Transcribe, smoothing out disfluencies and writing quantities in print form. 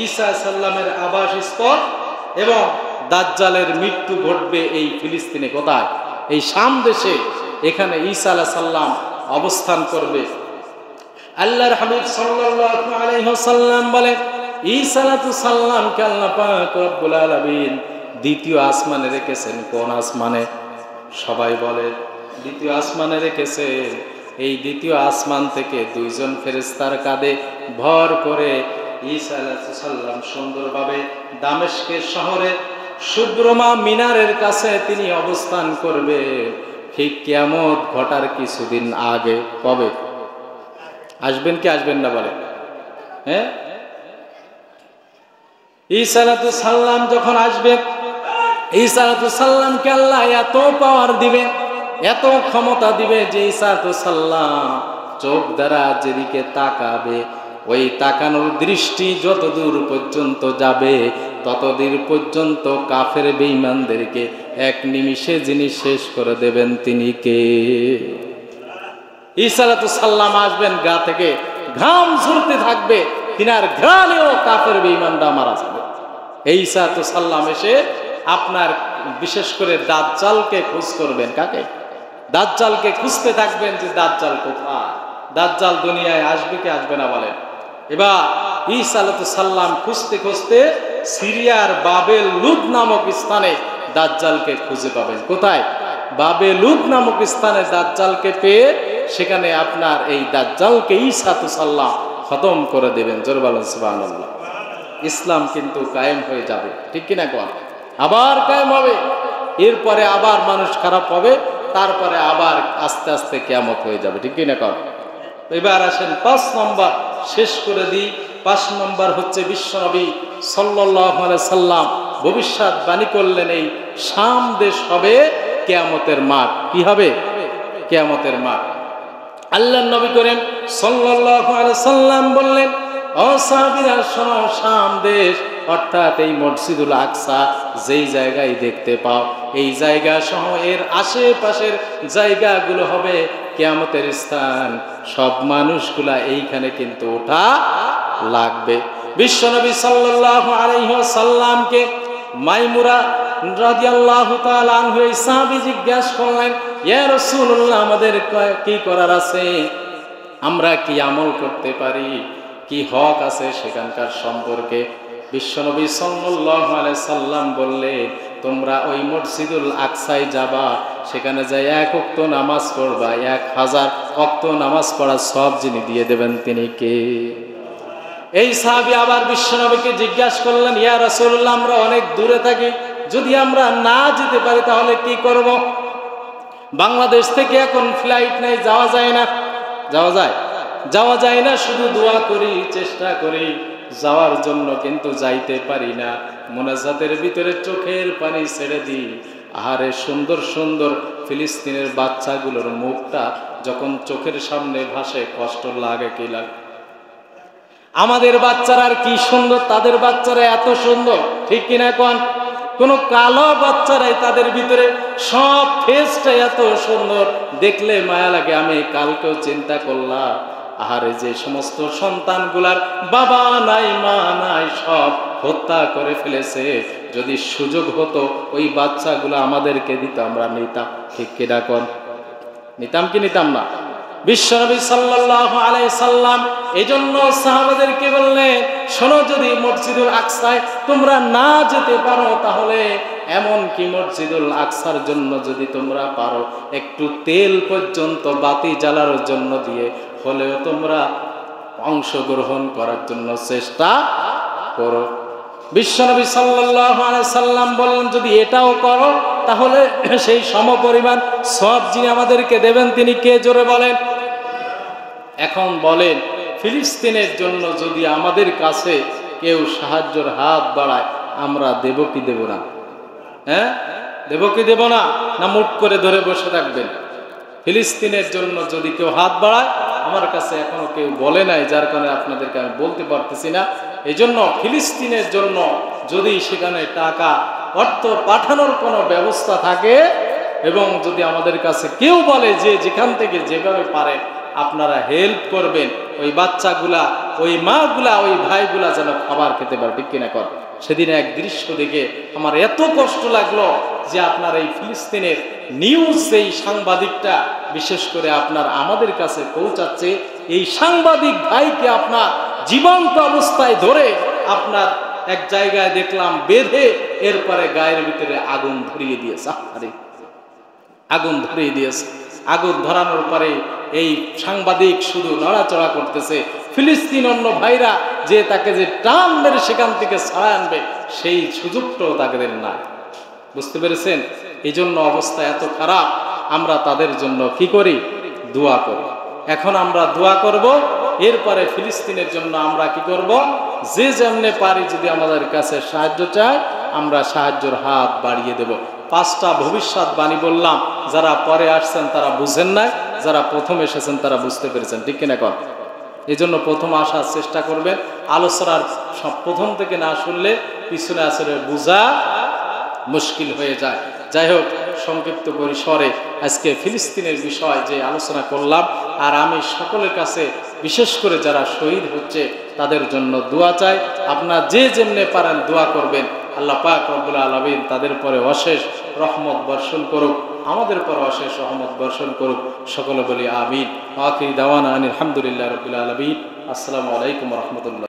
ঈসা সাল্লামের আবাসস্থল এবং দাজ্জালের মৃত্যু ঘটবে এই ফিলিস্তিনে। কোথায়? এই শাম দেশে। এখানে ঈসা আলাইহিস সালাম অবস্থান করবে। আল্লাহর হাবিব সাল্লাল্লাহু আলাইহি ওয়াসাল্লাম বলেন, ঈসা আলাইহিস সালামকে আল্লাহ পাক রব্বুল আলামিন দ্বিতীয় আসমানে রেখেছেন। কোন আসমানে? সবাই বলে দ্বিতীয় আসমানে রেখেছেন। এই দ্বিতীয় আসমান থেকে দুইজন ফেরেশতার কাঁধে ভর করে ঈসা আলাইহিস সালাম সুন্দরভাবে দামেস্কের শহরে সুব্রমা মিনারের কাছে তিনি অবস্থান করবে ঠিক কিয়ামত ঘটার কিছুদিন আগে। কবে আসবেন কি আসবেন না বলে? হ্যাঁ, ঈসা আলাইহিস সালাম যখন আসবে, ঈসা আলাইহিস সালামকে আল্লাহ এত পাওয়ার দিবে, এত ক্ষমতা দিবে যে ঈসা আলাইহিস সালাম চোখ দ্বারা যেদিকে তাকাবে ওই তাকানোর দৃষ্টি যতদূর পর্যন্ত যাবে ততদূর পর্যন্ত কাফের বেঈমানদেরকে এক নিমিষে যিনি শেষ করে দেবেন তিনি কে? ঈসা আলাইহিস সালাম আসবেন, গা থেকে ঘাম ঝরতে থাকবে, তিনার ঘ্রাণেও কাফের বেঈমানরা মারা যাবে। এই ঈসা আলাইহিস সালাম এসে আপনার বিশেষ করে দাজ্জালকে খোঁজ করবেন। কাকে? দাজ্জালকে খুঁজতে থাকবেন যে দাজ্জাল কোথায়, দাজ্জাল দুনিয়ায় আসবে কি আসবে না বলেন। এবার ঈসা আলাইহিস সালাম খুঁজতে খুঁজতে সিরিয়ার বাবেল লুদ নামক স্থানে দাজ্জালকে খুঁজে পাবেন। কোথায়? বাবেলুদ নামক স্থানে দাজ্জালকে পেয়ে সেখানে আপনার এই দাজ্জালকে ঈসা আলাইহিস সালাম খতম করে দেবেন। জোরে বলেন সুবহানাল্লাহ। ইসলাম কিন্তু কায়েম হয়ে যাবে, ঠিক কিনা কোন? আবার কায়েম হবে, এরপরে আবার মানুষ খারাপ হবে, তারপরে আবার আস্তে আস্তে কিয়ামত হয়ে যাবে, ঠিক কিনা কোন? এবার আসেন 5 নম্বর শেষ করে দিই। 5 নম্বর হচ্ছে বিশ্বনবী সাল্লাল্লাহু আলাইহি সাল্লাম ভবিষ্যৎবাণী করলেন এই শাম দেশ হবে কিয়ামতের মাঠ। কি হবে? কিয়ামতের মাঠ। আল্লাহর নবী করিম সাল্লাল্লাহু আলাইহি সাল্লাম বললেন, ও সাহাবীরা শোনো, শাম দেশ অর্থাৎ এই মসজিদুল আকসা যেই জায়গায় দেখতে পাও এই জায়গা সহ এর আশেপাশের জায়গাগুলো হবে কিয়ামতের স্থান। সব মানুষগুলা এইখানে কিন্তু ওঠা লাগবে। বিশ্বনবী সাল্লাল্লাহু আলাইহি ওয়াসাল্লামকে মাইমুরা রাদিয়াল্লাহু তাআলা আনহু এই সাহাবী জিজ্ঞাসা করলেন, ইয়া রাসূলুল্লাহ, আমাদের কি করার আছে? আমরা কি আমল করতে পারি? কি হক আছে সেখানকার সম্পর্কে? বিশ্বনবী সাল্লাল্লাহু আলাইহি সাল্লাম বললেন, তোমরা ওই মসজিদুল আকসায় যাবা, সেখানে যাই 1 ওয়াক্ত নামাজ পড়বা, 1000 ওয়াক্ত নামাজ পড়া সব যিনি দিয়ে দেবেন তিনি কে? এই সাহাবী আবার বিশ্বনবীকে জিজ্ঞাসা করলেন, ইয়া রাসূলুল্লাহ, আমরা অনেক দূরে থাকি, যদি আমরা না যেতে পারি তাহলে কি করব? বাংলাদেশ থেকে এখন ফ্লাইট নেই, যাওয়া যায় না। যাওয়া যায়? যাওয়া যায় না। শুধু দোয়া করি, চেষ্টা করি যাওয়ার জন্য, কিন্তু যাইতে পারি না। মোনাজাতের ভিতরে চোখের পানি ছেড়ে দিই। আহারে সুন্দর সুন্দর ফিলিস্তিনের বাচ্চাগুলোর মুখটা যখন চোখের সামনে ভাসে কষ্ট লাগে কি লাগে। আমাদের বাচ্চারা আর কি সুন্দর, তাদের বাচ্চারা এত সুন্দর, ঠিক কিনা কোন? কোন কালো বাচ্চারাই তাদের ভিতরে সব ফেসটা এত সুন্দর, দেখলে মায়া লাগে। আমি কালকেও চিন্তা করলাম, আহারে যে সমস্ত সন্তানগুলার বাবা নাই মা নাই সব হত্যা করে ফেলেছে, যদি সুযোগ হতো ওই বাচ্চাগুলো আমাদেরকে দিত, আমরা নিতাম, ঠিক কিনা কোন? নিতাম কি নিতাম না? বিশ্বনবী সাল্লাল্লাহু আলাইহি সাল্লাম এজন্য সাহাবাদেরকে বললেন, শোনো, যদি মসজিদুল আকসায় তোমরা না যেতে পারো তাহলে এমন কি মসজিদুল আকসার জন্য যদি তোমরা পারো একটু তেল পর্যন্ত বাতি জ্বালার জন্য দিয়ে হলেও তোমরা অংশগ্রহণ করার জন্য চেষ্টা করো। বিশ্বনবী সাল্লাল্লাহু আলাইহি সাল্লাম বললেন, যদি এটাও করো তাহলে সেই সমপরিমাণ সব যিনি আমাদেরকে দেবেন তিনি কে? জোরে বলেন। এখন বলেন, ফিলিস্তিনের জন্য যদি আমাদের কাছে কেউ সাহায্যের হাত বাড়ায় আমরা দেব কি দেব না? হ্যাঁ, দেব কি দেব না? না মুট করে ধরে বসে থাকবেন? ফিলিস্তিনের জন্য যদি কেউ হাত বাড়ায়, আমার কাছে এখনো কেউ বলে নাই, যার কারণে আপনাদেরকে আমি বলতে পারতেছি না। এই জন্য ফিলিস্তিনের জন্য যদি সেখানে টাকা অর্থ পাঠানোর কোনো ব্যবস্থা থাকে এবং যদি আমাদের কাছে কেউ বলে যে যেখান থেকে যেভাবে পারে আপনারা হেল্প করবেন, ওই বাচ্চাগুলা ওই মাগুলা ওই ভাইগুলা যেন খাবার খেতে পারে, ঠিক কিনা কর। সেদিন এক দৃশ্য দেখে আমার এত কষ্ট লাগলো যে আপনার এই ফিলিস্তিনের নিউজ, এই সাংবাদিকটা বিশেষ করে আপনার আমাদের কাছে পৌঁছাচ্ছে, এই সাংবাদিক ভাইকে আপনার জীবন্ত অবস্থায় ধরে আপনার এক জায়গায় দেখলাম বেঁধে এরপরে গায়ের ভিতরে আগুন ধরিয়ে দিয়েছে। আগুন ধরিয়ে দিয়েছে। আগুন ধরানোর পরে এই সাংবাদিক শুধু নড়াচড়া করতেছে। ফিলিস্তিন অন্য ভাইরা যে তাকে যে টান মেরে সেখান থেকে ছাড়ায় আনবে সেই সুযোগটাও তাদের না। বুঝতে পেরেছেন? এই জন্য অবস্থা এত খারাপ। আমরা তাদের জন্য কি করি? দোয়া করি। এখন আমরা দোয়া করব, এরপরে ফিলিস্তিনের জন্য আমরা কি করব? যে যেমনে পারি যদি আমাদের কাছে সাহায্য চায় আমরা সাহায্যের হাত বাড়িয়ে দেব। 5টা ভবিষ্যৎবাণী বললাম, যারা পরে আসছেন তারা বুঝেন নাই, যারা প্রথম এসেছেন তারা বুঝতে পেরেছেন, ঠিক কিনা কর। এই জন্য প্রথম আসার চেষ্টা করবেন। আলোচনার সব প্রথম থেকে না শুনলে পিছনে আসলে বোঝা মুশকিল হয়ে যায়। যাই হোক, সংক্ষিপ্ত পরিসরে আজকে ফিলিস্তিনের বিষয় যে আলোচনা করলাম, আর আমি সকলের কাছে বিশেষ করে যারা শহীদ হচ্ছে তাদের জন্য দোয়া চাই। আপনারা যে যেমনে পারেন দোয়া করবেন। আল্লাহ পাক রব্বুল আলামিন তাদের পরে অশেষ রহমত বর্ষণ করুক, আমাদের পর অশেষ রহমত বর্ষণ করুক। সকলে বলি আমিন। আখির দাওয়ানা আলহামদুলিল্লাহ রাব্বিল আলামিন। আসসালামু আলাইকুম ওয়া রাহমাতুল্লাহ।